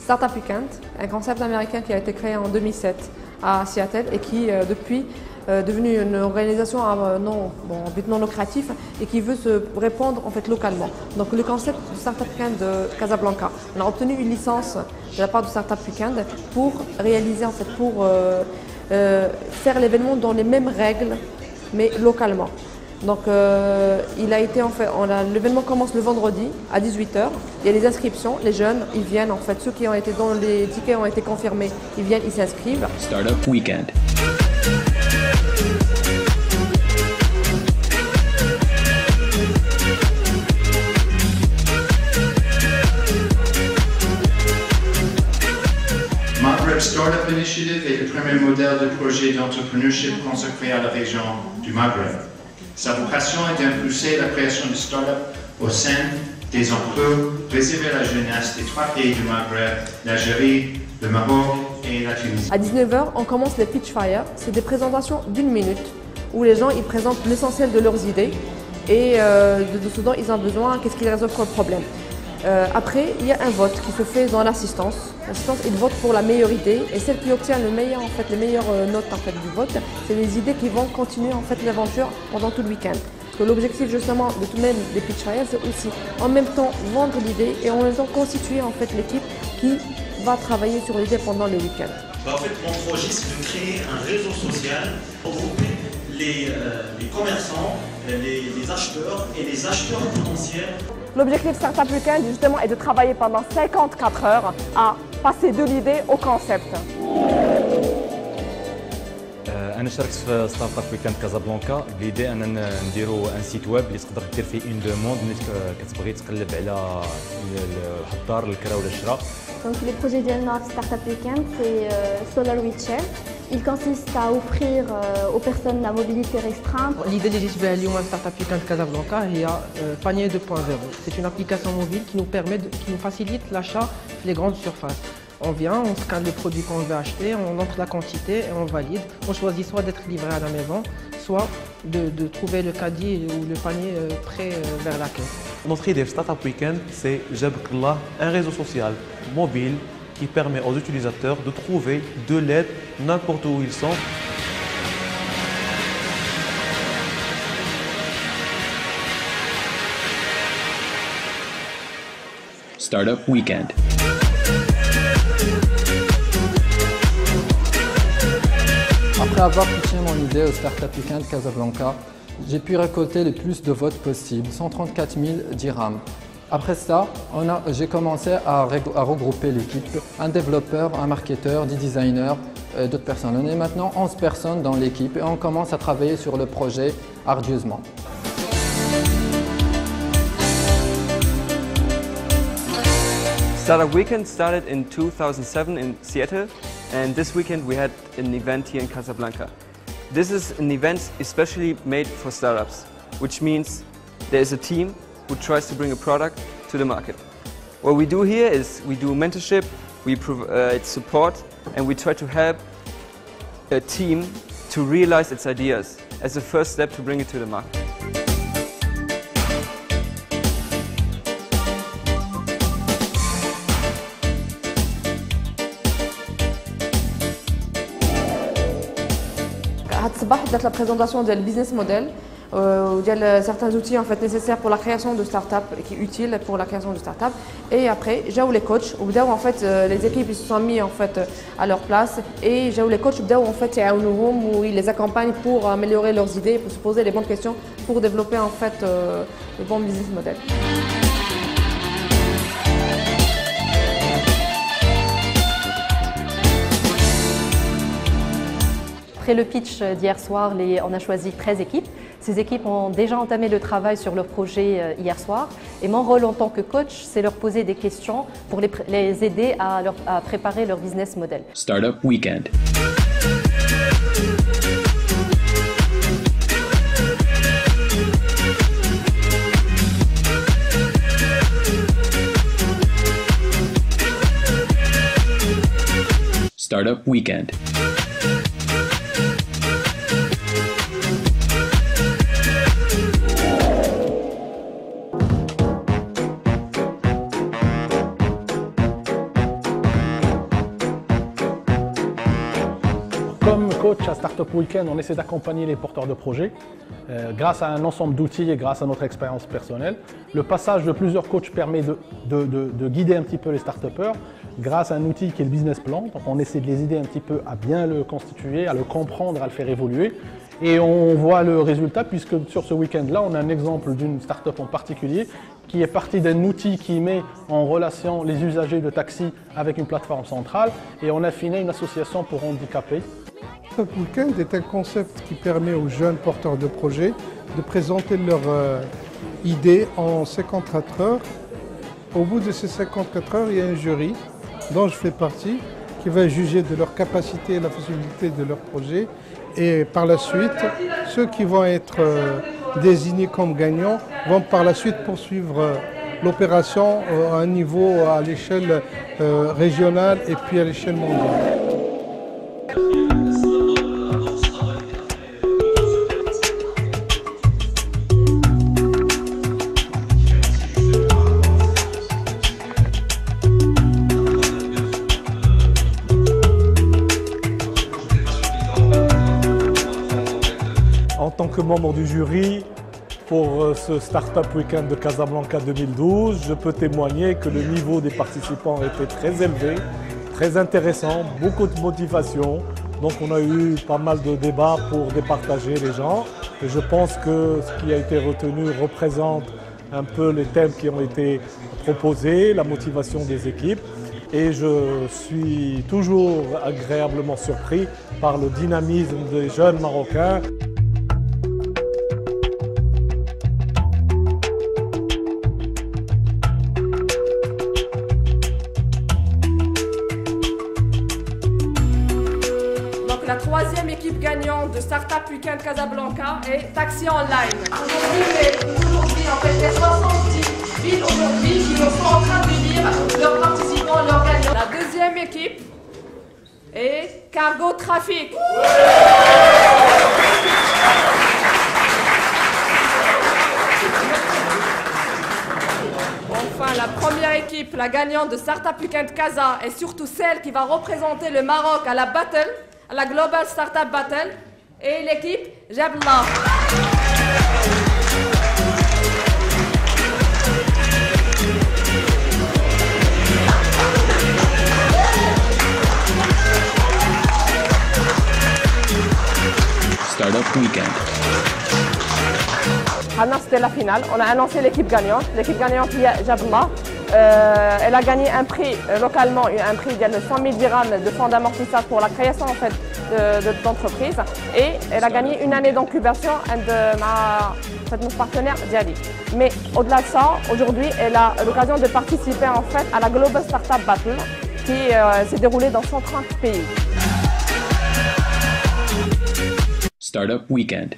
Startup Weekend, un concept américain qui a été créé en 2007 à Seattle et qui depuis est devenu une organisation à but non lucratif et qui veut se répandre en fait localement. Donc le concept du Startup Weekend de Casablanca, on a obtenu une licence de la part du Startup Weekend pour réaliser en fait faire l'événement dans les mêmes règles mais localement. Donc l'événement commence le vendredi à 18 h. Il y a les inscriptions, les jeunes, ils viennent en fait, ceux qui ont été dont les tickets ont été confirmés, ils viennent, ils s'inscrivent. Startup Weekend. Maghreb Startup Initiative est le premier modèle de projet d'entrepreneurship consacré à la région du Maghreb. Sa vocation est d'impulser la création de start-up au sein des emplois réservés à la jeunesse des 3 pays du Maghreb, l'Algérie, le Maroc et la Tunisie. À 19 h, on commence les Pitch Fire. C'est des présentations d'1 minute où les gens ils présentent l'essentiel de leurs idées et de ce dont ils ont besoin, qu'est-ce qu'ils résolvent comme problème. Après, il y a un vote qui se fait dans l'assistance. L'assistance, il vote pour la meilleure idée et celle qui obtient les meilleures notes en fait, du vote, c'est les idées qui vont continuer en fait, l'aventure pendant tout le week-end. Parce que l'objectif justement de tout de même des Pitch Fire, c'est aussi en même temps vendre l'idée et en même temps constituer en fait, l'équipe qui va travailler sur l'idée pendant le week-end. En fait, mon projet, c'est de créer un réseau social pour regrouper les commerçants, les acheteurs et les acheteurs potentiels. L'objectif Startup Weekend justement est de travailler pendant 54 heures à passer de l'idée au concept. أنا شاركت في ستارت اب ويكاند كازابلانكا بليدي أننا نديرو ان سيت ويب اللي تقدر دير فيه اون دوموند ملي كتبغي تقلب على الدار الكرا ولا الشراء. Donc les projets d'Elna Startup Weekend, c'est Solar Wheelchair. Il consiste à offrir aux personnes à mobilité restreinte. L'idée de l'Ion Startup Weekend Casablanca est Panier 2.0. C'est une application mobile qui nous facilite l'achat des grandes surfaces. On vient, on scanne le produit qu'on veut acheter, on entre la quantité et on valide. On choisit soit d'être livré à la maison, soit de trouver le caddie ou le panier prêt vers la caisse. Notre idée de Startup Weekend, c'est un réseau social mobile qui permet aux utilisateurs de trouver de l'aide n'importe où ils sont. Startup Weekend. Après avoir pitché mon idée au Startup Weekend Casablanca, j'ai pu récolter le plus de votes possible, 134 000 dirhams. Après ça, j'ai commencé à regrouper l'équipe, un développeur, un marketeur, 10 designers, d'autres personnes. On est maintenant 11 personnes dans l'équipe et on commence à travailler sur le projet ardueusement. Startup Weekend started in 2007 in Seattle, and this weekend we had an event here in Casablanca. This is an event especially made for startups, which means there is a team who tries to bring a product to the market. What we do here is we do mentorship, we provide support, and we try to help a team to realize its ideas as a first step to bring it to the market. الصباح بدات la présentation du business model وديال certains outils en fait nécessaires pour la création de start-up qui est utile pour la création de start-up et après جاو les coachs وبداو en fait les équipes ils se sont mis en fait à leur place et جاو les coachs بداو en fait يعاونوهم ou ils les accompagnent pour améliorer leurs idées pour se poser les bonnes questions pour développer en fait le bon business model. Après le pitch d'hier soir, on a choisi 13 équipes. Ces équipes ont déjà entamé le travail sur leur projet hier soir. Et mon rôle en tant que coach, c'est leur poser des questions pour les aider à préparer leur business model. Startup Weekend. Startup Weekend. approche à Startup Weekend, on essaie d'accompagner les porteurs de projets grâce à un ensemble d'outils et grâce à notre expérience personnelle. Le passage de plusieurs coachs permet de guider un petit peu les start-upers grâce à un outil qui est le business plan. Donc on essaie de les aider un petit peu à bien le constituer, à le comprendre, à le faire évoluer. Et on voit le résultat puisque sur ce week-end-là, on a un exemple d'une start-up en particulier qui est partie d'un outil qui met en relation les usagers de taxi avec une plateforme centrale et on a fini une association pour handicapés. Startup Weekend est un concept qui permet aux jeunes porteurs de projets de présenter leurs idées en 54 heures. Au bout de ces 54 heures, il y a un jury dont je fais partie qui va juger de leur capacité et la faisabilité de leur projet. Et par la suite, ceux qui vont être désignés comme gagnants vont par la suite poursuivre l'opération à un niveau à l'échelle régionale et puis à l'échelle mondiale. En tant que membre du jury pour ce Startup Weekend de Casablanca 2012, je peux témoigner que le niveau des participants était très élevé, très intéressant, beaucoup de motivation. Donc on a eu pas mal de débats pour départager les gens. Et je pense que ce qui a été retenu représente un peu les thèmes qui ont été proposés, la motivation des équipes. Et je suis toujours agréablement surpris par le dynamisme des jeunes Marocains. La troisième équipe gagnante de Startup Weekend Casablanca est Taxi Online. Aujourd'hui, en fait, il y a 70 villes aujourd'hui qui sont en train d'élire leurs participants, leurs gagnants. La deuxième équipe est Cargo Trafic. Enfin, la première équipe, la gagnante de Startup Weekend Casa, est surtout celle qui va représenter le Maroc à la Battle, à la Global Startup Battle, et l'équipe Jabla. Startup Weekend. C'était la finale. On a annoncé l'équipe gagnante. L'équipe gagnante, il y a Jabla. Elle a gagné un prix localement, un prix de 100 000 dirhams de fonds d'amortissage pour la création en fait, d'entreprise. Et elle a gagné une année d'incubation de notre partenaire Diali. Mais au-delà de ça, aujourd'hui, elle a l'occasion de participer en fait à la Global Startup Battle qui s'est déroulée dans 130 pays. Startup Weekend.